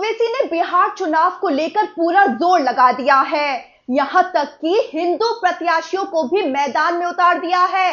ओवैसी ने बिहार चुनाव को लेकर पूरा जोर लगा दिया है। यहां तक कि हिंदू प्रत्याशियों को भी मैदान में उतार दिया है।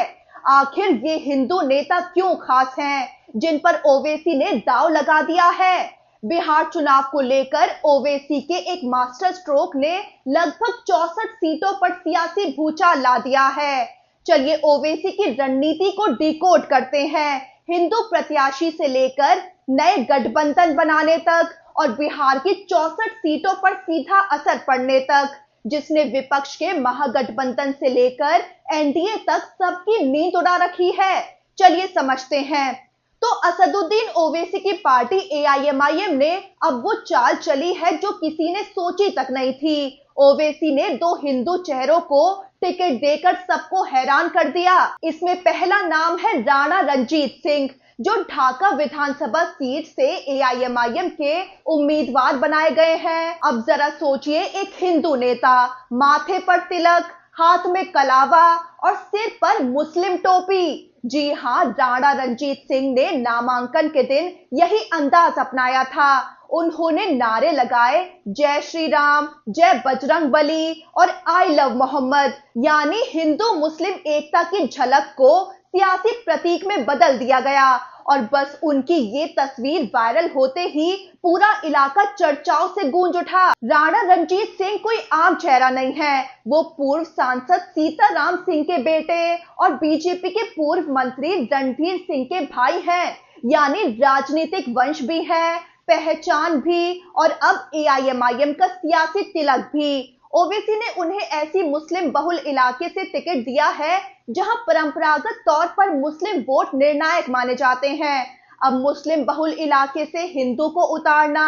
आखिर ये हिंदू नेता क्यों खास हैं, जिन पर ओवैसी ने दांव लगा दिया है? बिहार चुनाव को लेकर ओवैसी के एक मास्टर स्ट्रोक ने लगभग 64 सीटों पर सियासी भूचाल ला दिया है। चलिए ओवैसी की रणनीति को डिकोड करते हैं। हिंदू प्रत्याशी से लेकर नए गठबंधन बनाने तक और बिहार की 64 सीटों पर सीधा असर पड़ने तक, जिसने विपक्ष के महागठबंधन से लेकर एनडीए तक सबकी नींद उड़ा रखी है। चलिए समझते हैं। तो असदुद्दीन ओवैसी की पार्टी एआईएमआईएम ने अब वो चाल चली है जो किसी ने सोची तक नहीं थी। ओवैसी ने दो हिंदू चेहरों को टिकट देकर सबको हैरान कर दिया। इसमें पहला नाम है राणा रणजीत सिंह, जो ढाका विधानसभा सीट से एआईएमआईएम के उम्मीदवार बनाए गए हैं। अब जरा सोचिए, एक हिंदू नेता, माथे पर तिलक, हाथ में कलावा और सिर पर मुस्लिम टोपी। जी हाँ, राणा रणजीत सिंह ने नामांकन के दिन यही अंदाज अपनाया था। उन्होंने नारे लगाए, जय श्री राम, जय बजरंग बली और आई लव मोहम्मद, यानी हिंदू मुस्लिम एकता की झलक को सियासी प्रतीक में बदल दिया गया। और बस उनकी ये तस्वीर वायरल होते ही पूरा इलाका चर्चाओं से गूंज उठा। राणा रणजीत सिंह कोई आम चेहरा नहीं है, वो पूर्व सांसद सीताराम सिंह के बेटे और बीजेपी के पूर्व मंत्री रणधीर सिंह के भाई हैं, यानी राजनीतिक वंश भी है, पहचान भी और अब एआईएमआईएम का सियासी तिलक भी। ओवैसी ने उन्हें ऐसी मुस्लिम बहुल इलाके से टिकट दिया है जहां परंपरागत तौर पर मुस्लिम वोट निर्णायक माने जाते हैं। अब मुस्लिम बहुल इलाके से हिंदू को उतारना,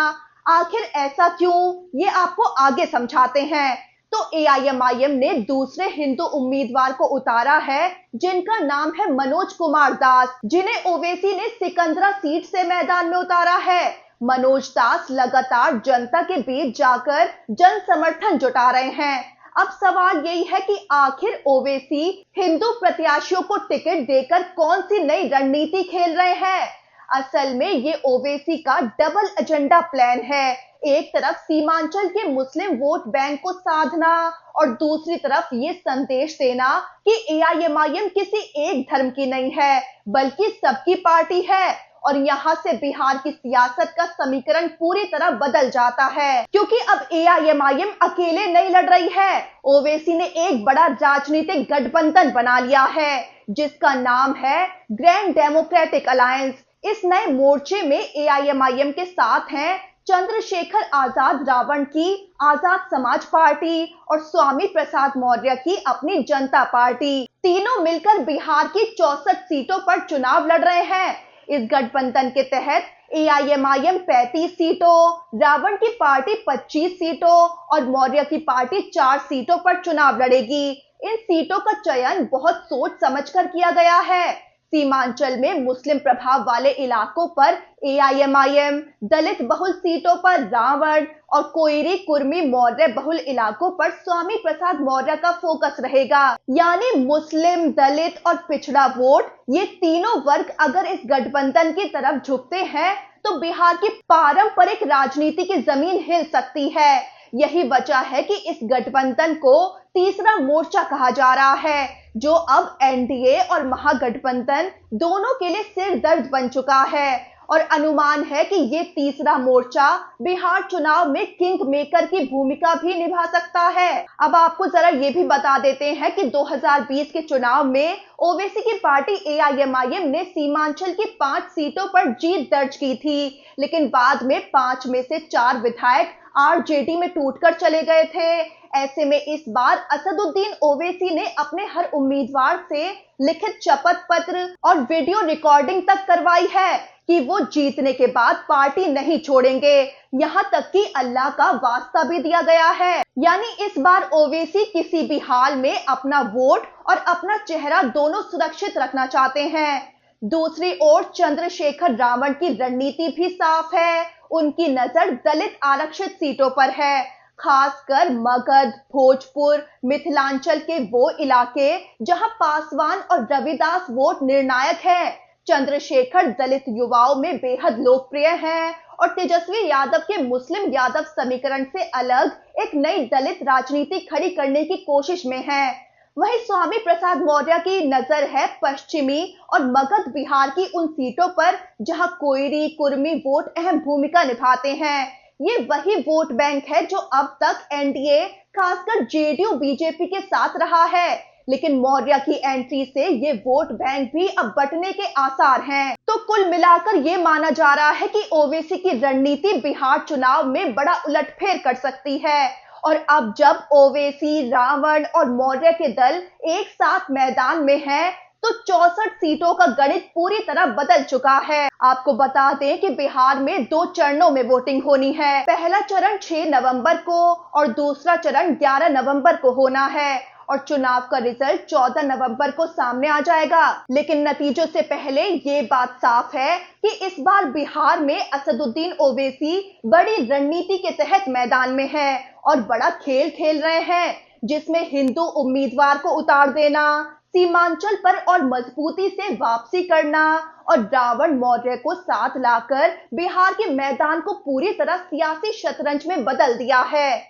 आखिर ऐसा क्यों, ये आपको आगे समझाते हैं। तो एआईएमआईएम ने दूसरे हिंदू उम्मीदवार को उतारा है, जिनका नाम है मनोज कुमार दास, जिन्हें ओवैसी ने सिकंदरा सीट से मैदान में उतारा है। मनोज दास लगातार जनता के बीच जाकर जन समर्थन जुटा रहे हैं। अब सवाल यही है कि आखिर ओवैसी हिंदू प्रत्याशियों को टिकट देकर कौन सी नई रणनीति खेल रहे हैं? असल में ये ओवैसी का डबल एजेंडा प्लान है। एक तरफ सीमांचल के मुस्लिम वोट बैंक को साधना और दूसरी तरफ ये संदेश देना कि एआईएमआईएम किसी एक धर्म की नहीं है, बल्कि सबकी पार्टी है। और यहाँ से बिहार की सियासत का समीकरण पूरी तरह बदल जाता है, क्योंकि अब एआईएमआईएम अकेले नहीं लड़ रही है। ओवैसी ने एक बड़ा राजनीतिक गठबंधन बना लिया है, जिसका नाम है ग्रैंड डेमोक्रेटिक अलायंस। इस नए मोर्चे में एआईएमआईएम के साथ हैं चंद्रशेखर आजाद रावण की आजाद समाज पार्टी और स्वामी प्रसाद मौर्य की अपनी जनता पार्टी। तीनों मिलकर बिहार की 64 सीटों पर चुनाव लड़ रहे हैं। इस गठबंधन के तहत एआईएमआईएम 35 सीटों, रावण की पार्टी 25 सीटों और मौर्य की पार्टी 4 सीटों पर चुनाव लड़ेगी। इन सीटों का चयन बहुत सोच समझकर किया गया है। सीमांचल में मुस्लिम प्रभाव वाले इलाकों पर एआईएमआईएम, दलित बहुल सीटों पर रावण और कोइरी कुर्मी मौर्य बहुल इलाकों पर स्वामी प्रसाद मौर्य का फोकस रहेगा। यानी मुस्लिम, दलित और पिछड़ा वोट, ये तीनों वर्ग अगर इस गठबंधन की तरफ झुकते हैं तो बिहार की पारंपरिक राजनीति की जमीन हिल सकती है। यही वजह है कि इस गठबंधन को तीसरा मोर्चा कहा जा रहा है, जो अब एनडीए और महागठबंधन दोनों के लिए सिर दर्द बन चुका है। और अनुमान है कि ये तीसरा मोर्चा बिहार चुनाव में किंग मेकर की भूमिका भी निभा सकता है। अब आपको जरा ये भी बता देते हैं कि 2020 के चुनाव में ओवैसी की पार्टी एआईएमआईएम ने सीमांचल की 5 सीटों पर जीत दर्ज की थी, लेकिन बाद में 5 में से 4 विधायक आरजेडी में टूटकर चले गए थे। ऐसे में इस बार असदुद्दीन ओवैसी ने अपने हर उम्मीदवार से लिखित शपथ पत्र और वीडियो रिकॉर्डिंग तक करवाई है कि वो जीतने के बाद पार्टी नहीं छोड़ेंगे। यहाँ तक कि अल्लाह का वास्ता भी दिया गया है। यानी इस बार ओवैसी किसी भी हाल में अपना वोट और अपना चेहरा दोनों सुरक्षित रखना चाहते हैं। दूसरी ओर चंद्रशेखर रावण की रणनीति भी साफ है। उनकी नजर दलित आरक्षित सीटों पर है, खासकर मगध, भोजपुर, मिथिलांचल के वो इलाके जहां पासवान और रविदास वोट निर्णायक है। चंद्रशेखर दलित युवाओं में बेहद लोकप्रिय हैं और तेजस्वी यादव के मुस्लिम यादव समीकरण से अलग एक नई दलित राजनीति खड़ी करने की कोशिश में हैं। वहीं स्वामी प्रसाद मौर्य की नजर है पश्चिमी और मगध बिहार की उन सीटों पर जहां कोयरी कुर्मी वोट अहम भूमिका निभाते हैं। ये वही वोट बैंक है जो अब तक एनडीए खासकर जेडीयू बीजेपी के साथ रहा है, लेकिन मौर्य की एंट्री से ये वोट बैंक भी अब बंटने के आसार हैं। तो कुल मिलाकर ये माना जा रहा है कि ओवैसी की रणनीति बिहार चुनाव में बड़ा उलटफेर कर सकती है। और अब जब ओवैसी, रावण और मौर्य के दल एक साथ मैदान में हैं, तो 64 सीटों का गणित पूरी तरह बदल चुका है। आपको बता दें कि बिहार में 2 चरणों में वोटिंग होनी है। पहला चरण 6 नवंबर को और दूसरा चरण 11 नवंबर को होना है और चुनाव का रिजल्ट 14 नवंबर को सामने आ जाएगा। लेकिन नतीजों से पहले ये बात साफ है कि इस बार बिहार में असदुद्दीन ओवैसी बड़ी रणनीति के तहत मैदान में है और बड़ा खेल खेल रहे हैं, जिसमें हिंदू उम्मीदवार को उतार देना, सीमांचल पर और मजबूती से वापसी करना और रावण मौर्य को साथ लाकर बिहार के मैदान को पूरी तरह सियासी शतरंज में बदल दिया है।